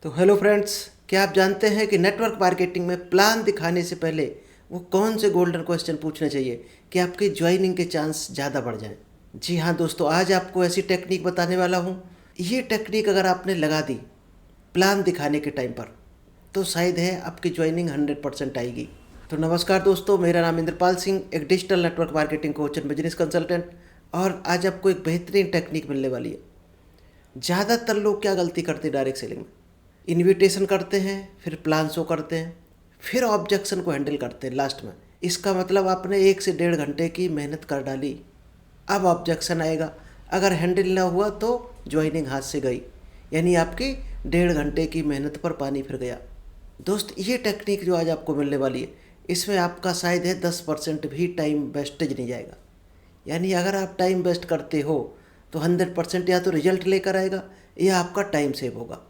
तो hello friends, क्या आप जानते हैं कि नेटवर्क मार्केटिंग में प्लान दिखाने से पहले वो कौन से गोल्डन क्वेश्चन पूछने चाहिए कि आपके ज्वाइनिंग के चांस ज़्यादा बढ़ जाएं। जी हाँ दोस्तों, आज आपको ऐसी टेक्निक बताने वाला हूँ। ये टेक्निक अगर आपने लगा दी प्लान दिखाने के टाइम पर तो शायद है आपकी ज्वाइनिंग 100% आएगी। तो नमस्कार दोस्तों, मेरा नाम इंद्रपाल सिंह, एक digital network marketing coach and business consultant, और आज आपको एक बेहतरीन टेक्निक मिलने वाली है। ज़्यादातर लोग क्या गलती करते हैं डायरेक्ट सेलिंग में, इनविटेशन करते हैं, फिर प्लान शो करते हैं, फिर ऑब्जेक्शन को हैंडल करते हैं लास्ट में। इसका मतलब आपने 1 से 1.5 घंटे की मेहनत कर डाली, अब ऑब्जेक्शन आएगा। अगर हैंडल ना हुआ तो ज्वाइनिंग हाथ से गई, यानी आपकी 1.5 घंटे की मेहनत पर पानी फिर गया। दोस्त, ये टेक्निक जो आज आपको मिलने वाली है, इसमें आपका शायद है 10% भी टाइम वेस्टेज नहीं जाएगा। यानी अगर आप टाइम वेस्ट करते हो तो 100% या तो रिजल्ट लेकर आएगा या आपका टाइम सेव होगा।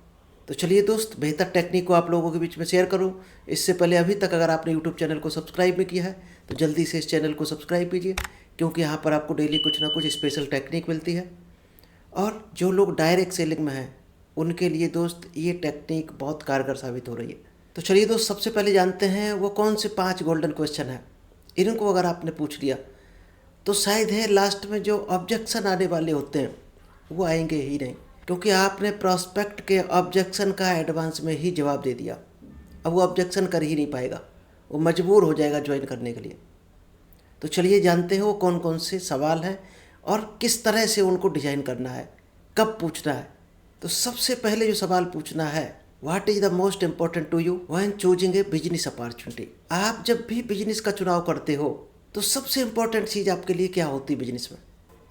तो चलिए दोस्त, बेहतर टेक्निक को आप लोगों के बीच में शेयर करूं। इससे पहले अभी तक अगर आपने यूट्यूब चैनल को सब्सक्राइब नहीं किया है तो जल्दी से इस चैनल को सब्सक्राइब कीजिए, क्योंकि यहाँ पर आपको डेली कुछ ना कुछ स्पेशल टेक्निक मिलती है। और जो लोग डायरेक्ट सेलिंग में हैं उनके लिए दोस्त ये टेक्निक बहुत कारगर साबित हो रही है। तो चलिए दोस्त, सबसे पहले जानते हैं वो कौन से 5 गोल्डन क्वेश्चन हैं। इनको अगर आपने पूछ लिया तो शायद है लास्ट में जो ऑब्जेक्शन आने वाले होते हैं वो आएंगे ही नहीं, क्योंकि आपने प्रॉस्पेक्ट के ऑब्जेक्शन का एडवांस में ही जवाब दे दिया। अब वो ऑब्जेक्शन कर ही नहीं पाएगा, वो मजबूर हो जाएगा ज्वाइन करने के लिए। तो चलिए जानते हैं वो कौन कौन से सवाल हैं और किस तरह से उनको डिजाइन करना है, कब पूछना है। तो सबसे पहले जो सवाल पूछना है, what is the most important to you when choosing a business opportunity. आप जब भी बिजनेस का चुनाव करते हो तो सबसे इम्पोर्टेंट चीज़ आपके लिए क्या होती है बिजनेस में।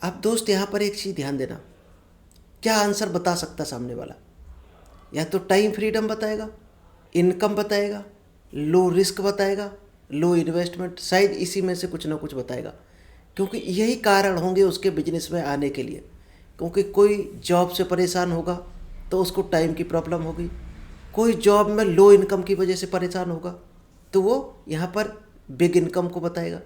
अब दोस्त यहाँ पर एक चीज़ ध्यान देना, क्या आंसर बता सकता सामने वाला, या तो टाइम फ्रीडम बताएगा, इनकम बताएगा, लो रिस्क बताएगा, लो इन्वेस्टमेंट, शायद इसी में से कुछ ना कुछ बताएगा, क्योंकि यही कारण होंगे उसके बिजनेस में आने के लिए। क्योंकि कोई जॉब से परेशान होगा तो उसको टाइम की प्रॉब्लम होगी, कोई जॉब में लो इनकम की वजह से परेशान होगा तो वो यहाँ पर बिग इनकम को बताएगा,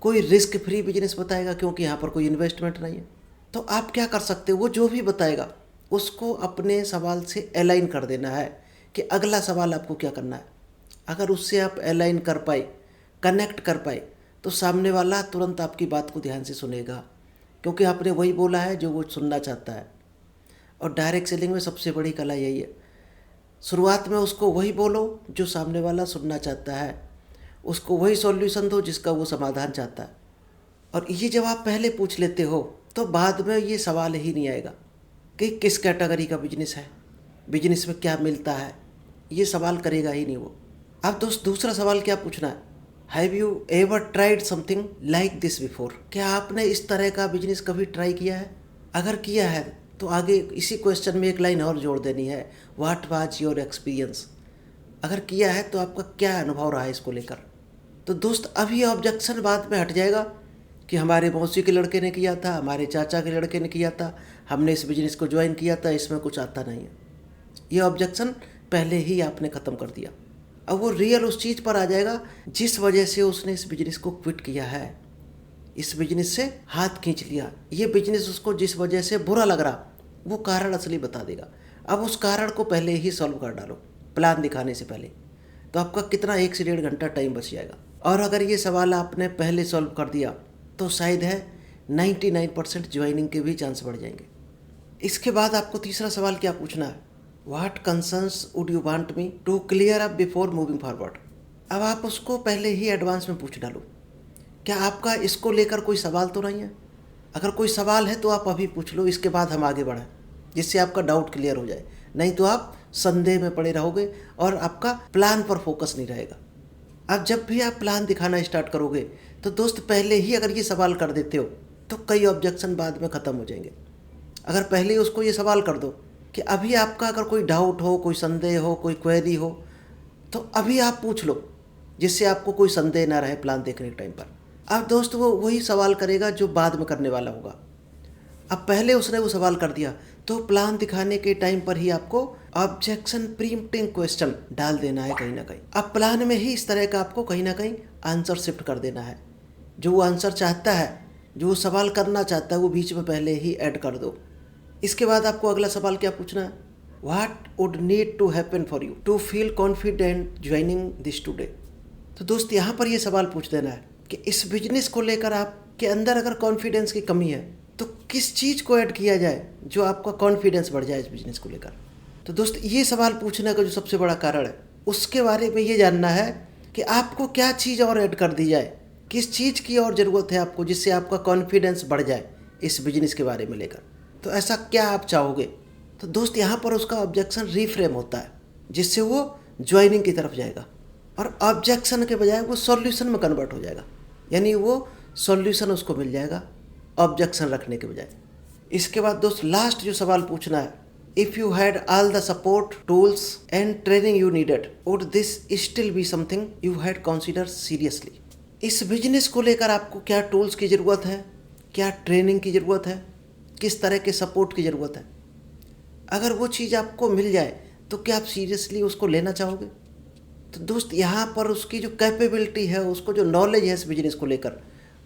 कोई रिस्क फ्री बिजनेस बताएगा क्योंकि यहाँ पर कोई इन्वेस्टमेंट नहीं है। तो आप क्या कर सकते हो, वो जो भी बताएगा उसको अपने सवाल से अलाइन कर देना है कि अगला सवाल आपको क्या करना है। अगर उससे आप अलाइन कर पाए, कनेक्ट कर पाए, तो सामने वाला तुरंत आपकी बात को ध्यान से सुनेगा, क्योंकि आपने वही बोला है जो वो सुनना चाहता है। और डायरेक्ट सेलिंग में सबसे बड़ी कला यही है, शुरुआत में उसको वही बोलो जो सामने वाला सुनना चाहता है, उसको वही सॉल्यूशन दो जिसका वो समाधान चाहता है। और ये जब आप पहले पूछ लेते हो तो बाद में ये सवाल ही नहीं आएगा कि किस कैटेगरी का बिजनेस है, बिजनेस में क्या मिलता है, ये सवाल करेगा ही नहीं वो। अब दोस्त, दूसरा सवाल क्या पूछना है, have you ever tried something like this before. क्या आपने इस तरह का बिजनेस कभी ट्राई किया है। अगर किया है तो आगे इसी क्वेश्चन में एक लाइन और जोड़ देनी है, व्हाट वाज योर एक्सपीरियंस। अगर किया है तो आपका क्या अनुभव रहा है इसको लेकर। तो दोस्त, अभी ऑब्जेक्शन बाद में हट जाएगा कि हमारे मौसी के लड़के ने किया था, हमारे चाचा के लड़के ने किया था, हमने इस बिजनेस को ज्वाइन किया था, इसमें कुछ आता नहीं है। ये ऑब्जेक्शन पहले ही आपने ख़त्म कर दिया। अब वो रियल उस चीज़ पर आ जाएगा जिस वजह से उसने इस बिजनेस को क्विट किया है, इस बिजनेस से हाथ खींच लिया। ये बिजनेस उसको जिस वजह से बुरा लग रहा वो कारण असली बता देगा। अब उस कारण को पहले ही सॉल्व कर डालो प्लान दिखाने से पहले, तो आपका कितना 1 से 1.5 घंटा टाइम बच जाएगा। और अगर ये सवाल आपने पहले सॉल्व कर दिया तो शायद है 99% ज्वाइनिंग के भी चांस बढ़ जाएंगे। इसके बाद आपको तीसरा सवाल क्या पूछना है, what concerns would you want me to clear up before moving forward. अब आप उसको पहले ही एडवांस में पूछ डालो, क्या आपका इसको लेकर कोई सवाल तो नहीं है। अगर कोई सवाल है तो आप अभी पूछ लो, इसके बाद हम आगे बढ़ें, जिससे आपका डाउट क्लियर हो जाए। नहीं तो आप संदेह में पड़े रहोगे और आपका प्लान पर फोकस नहीं रहेगा। अब जब भी आप प्लान दिखाना स्टार्ट करोगे तो दोस्त, पहले ही अगर ये सवाल कर देते हो तो कई ऑब्जेक्शन बाद में ख़त्म हो जाएंगे। अगर पहले ही उसको ये सवाल कर दो कि अभी आपका अगर कोई डाउट हो, कोई संदेह हो, कोई क्वेरी हो, तो अभी आप पूछ लो, जिससे आपको कोई संदेह ना रहे प्लान देखने के टाइम पर। अब दोस्त, वो वही सवाल करेगा जो बाद में करने वाला होगा। अब पहले उसने वो सवाल कर दिया तो प्लान दिखाने के टाइम पर ही आपको ऑब्जेक्शन प्रीम्प्टिंग क्वेश्चन डाल देना है कहीं ना कहीं। अब प्लान में ही इस तरह का आपको कहीं ना कहीं आंसर शिफ्ट कर देना है। जो वो आंसर चाहता है, जो वो सवाल करना चाहता है, वो बीच में पहले ही ऐड कर दो। इसके बाद आपको अगला सवाल क्या पूछना है, what would need to happen for you to feel confident joining this today. तो दोस्त यहाँ पर ये सवाल पूछ देना है कि इस बिजनेस को लेकर आपके अंदर अगर कॉन्फिडेंस की कमी है तो किस चीज़ को ऐड किया जाए जो आपका कॉन्फिडेंस बढ़ जाए इस बिजनेस को लेकर। तो दोस्त ये सवाल पूछने का जो सबसे बड़ा कारण है उसके बारे में ये जानना है कि आपको क्या चीज़ और ऐड कर दी जाए, किस चीज़ की और ज़रूरत है आपको जिससे आपका कॉन्फिडेंस बढ़ जाए इस बिजनेस के बारे में लेकर। तो ऐसा क्या आप चाहोगे। तो दोस्त यहाँ पर उसका ऑब्जेक्शन रीफ्रेम होता है जिससे वो ज्वाइनिंग की तरफ जाएगा और ऑब्जेक्शन के बजाय वो सॉल्यूशन में कन्वर्ट हो जाएगा, यानी वो सॉल्यूशन उसको मिल जाएगा ऑब्जेक्शन रखने के बजाय। इसके बाद दोस्त लास्ट जो सवाल पूछना है, if you had all the support tools and training you needed would this still be something you had consider seriously. इस बिजनेस को लेकर आपको क्या टूल्स की ज़रूरत है, क्या ट्रेनिंग की ज़रूरत है, किस तरह के सपोर्ट की ज़रूरत है। अगर वो चीज़ आपको मिल जाए तो क्या आप सीरियसली उसको लेना चाहोगे। तो दोस्त यहाँ पर उसकी जो कैपेबिलिटी है, उसको जो नॉलेज है इस बिजनेस को लेकर,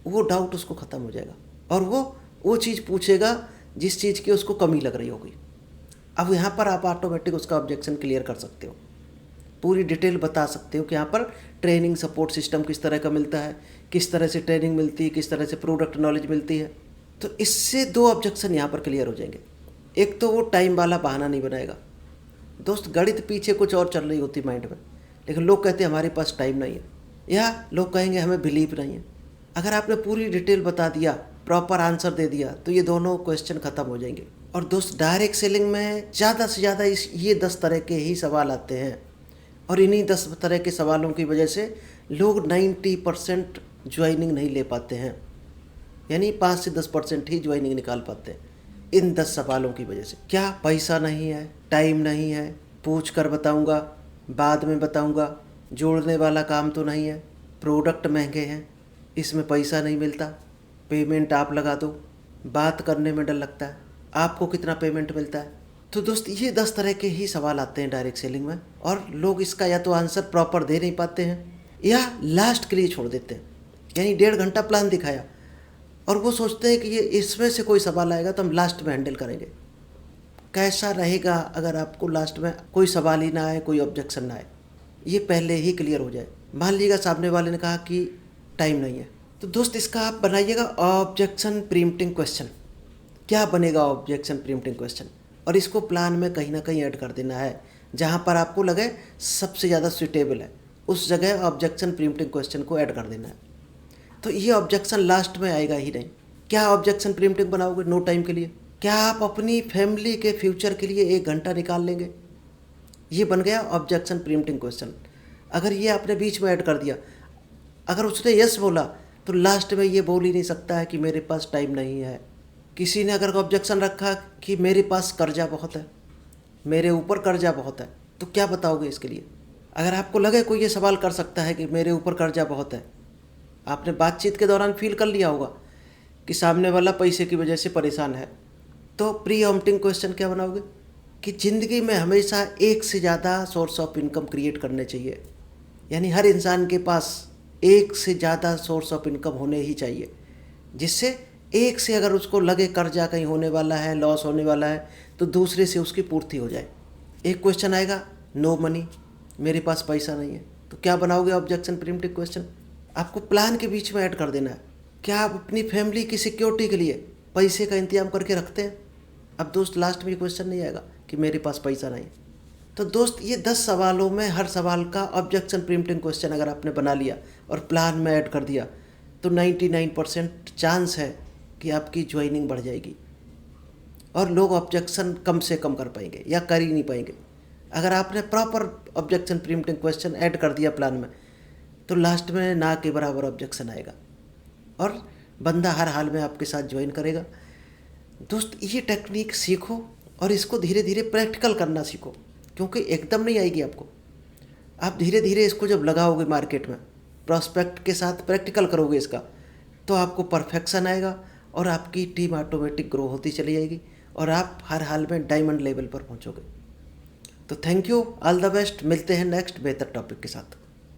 वो डाउट उसको ख़त्म हो जाएगा और वो चीज़ पूछेगा जिस चीज़ की उसको कमी लग रही होगी। अब यहाँ पर आप ऑटोमेटिक उसका ऑब्जेक्शन क्लियर कर सकते हो, पूरी डिटेल बता सकते हो कि यहाँ पर ट्रेनिंग सपोर्ट सिस्टम किस तरह का मिलता है, किस तरह से ट्रेनिंग मिलती है, किस तरह से प्रोडक्ट नॉलेज मिलती है। तो इससे दो ऑब्जेक्शन यहाँ पर क्लियर हो जाएंगे। एक तो वो टाइम वाला बहाना नहीं बनाएगा। दोस्त गणित पीछे कुछ और चल रही होती माइंड में, लेकिन लोग कहते हैं हमारे पास टाइम नहीं है, या लोग कहेंगे हमें बिलीव नहीं है। अगर आपने पूरी डिटेल बता दिया, प्रॉपर आंसर दे दिया, तो ये दोनों क्वेश्चन खत्म हो जाएंगे। और दोस्त डायरेक्ट सेलिंग में ज़्यादा से ज़्यादा ये 10 तरह के ही सवाल आते हैं और इन्हीं 10 तरह के सवालों की वजह से लोग 90% ज्वाइनिंग नहीं ले पाते हैं, यानी 5 से 10% ही ज्वाइनिंग निकाल पाते हैं इन 10 सवालों की वजह से। क्या पैसा नहीं है, टाइम नहीं है, पूछ कर बताऊँगा, बाद में बताऊँगा, जोड़ने वाला काम तो नहीं है, प्रोडक्ट महंगे हैं, इसमें पैसा नहीं मिलता, पेमेंट आप लगा दो, बात करने में डर लगता है, आपको कितना पेमेंट मिलता है। तो दोस्त ये 10 तरह के ही सवाल आते हैं डायरेक्ट सेलिंग में और लोग इसका या तो आंसर प्रॉपर दे नहीं पाते हैं या लास्ट के लिए छोड़ देते हैं। यानी 1.5 घंटा प्लान दिखाया और वो सोचते हैं कि ये इसमें से कोई सवाल आएगा तो हम लास्ट में हैंडल करेंगे। कैसा रहेगा अगर आपको लास्ट में कोई सवाल ही ना आए, कोई ऑब्जेक्शन ना आए, ये पहले ही क्लियर हो जाए। मान लीजिएगा सामने वाले ने कहा कि टाइम नहीं है, तो दोस्त इसका आप बनाइएगा ऑब्जेक्शन प्रीम्प्टिंग क्वेश्चन। क्या बनेगा ऑब्जेक्शन प्रीम्प्टिंग क्वेश्चन, और इसको प्लान में कहीं ना कहीं ऐड कर देना है। जहाँ पर आपको लगे सबसे ज़्यादा सुटेबल है उस जगह ऑब्जेक्शन प्रीम्प्टिंग क्वेश्चन को ऐड कर देना है। तो ये ऑब्जेक्शन लास्ट में आएगा ही नहीं। क्या ऑब्जेक्शन प्रीम्प्टिंग बनाओगे नो टाइम के लिए? क्या आप अपनी फैमिली के फ्यूचर के लिए 1 घंटा निकाल लेंगे? ये बन गया ऑब्जेक्शन प्रीम्प्टिंग क्वेश्चन। अगर ये आपने बीच में ऐड कर दिया, अगर उसने यस बोला तो लास्ट में ये बोल ही नहीं सकता है कि मेरे पास टाइम नहीं है। किसी ने अगर ऑब्जेक्शन रखा कि मेरे पास कर्जा बहुत है, मेरे ऊपर कर्जा बहुत है, तो क्या बताओगे इसके लिए? अगर आपको लगे कोई ये सवाल कर सकता है कि मेरे ऊपर कर्जा बहुत है, आपने बातचीत के दौरान फील कर लिया होगा कि सामने वाला पैसे की वजह से परेशान है, तो प्री ऑम्प्टिंग क्वेश्चन क्या बनाओगे कि ज़िंदगी में हमेशा एक से ज़्यादा सोर्स ऑफ इनकम क्रिएट करने चाहिए। यानी हर इंसान के पास एक से ज़्यादा सोर्स ऑफ इनकम होने ही चाहिए, जिससे एक से अगर उसको लगे कर्जा कहीं होने वाला है, लॉस होने वाला है, तो दूसरे से उसकी पूर्ति हो जाए। एक क्वेश्चन आएगा नो मनी, मेरे पास पैसा नहीं है, तो क्या बनाओगे ऑब्जेक्शन प्रीम्प्टिव क्वेश्चन? आपको प्लान के बीच में ऐड कर देना है। क्या आप अपनी फैमिली की सिक्योरिटी के लिए पैसे का इंतजाम करके रखते हैं? अब दोस्त लास्ट में ये क्वेश्चन नहीं आएगा कि मेरे पास पैसा नहीं। तो दोस्त ये 10 सवालों में हर सवाल का ऑब्जेक्शन प्रीम्प्टिंग क्वेश्चन अगर आपने बना लिया और प्लान में ऐड कर दिया तो 99% चांस है कि आपकी ज्वाइनिंग बढ़ जाएगी और लोग ऑब्जेक्शन कम से कम कर पाएंगे या कर ही नहीं पाएंगे। अगर आपने प्रॉपर ऑब्जेक्शन प्रीम्प्टिंग क्वेश्चन ऐड कर दिया प्लान में तो लास्ट में ना के बराबर ऑब्जेक्शन आएगा और बंदा हर हाल में आपके साथ ज्वाइन करेगा। दोस्त ये टेक्निक सीखो और इसको धीरे धीरे प्रैक्टिकल करना सीखो, क्योंकि एकदम नहीं आएगी आपको। आप धीरे धीरे इसको जब लगाओगे मार्केट में, प्रॉस्पेक्ट के साथ प्रैक्टिकल करोगे इसका, तो आपको परफेक्शन आएगा और आपकी टीम ऑटोमेटिक ग्रो होती चली जाएगी और आप हर हाल में डायमंड लेवल पर पहुंचोगे। तो thank you, all the best. मिलते हैं नेक्स्ट बेहतर टॉपिक के साथ।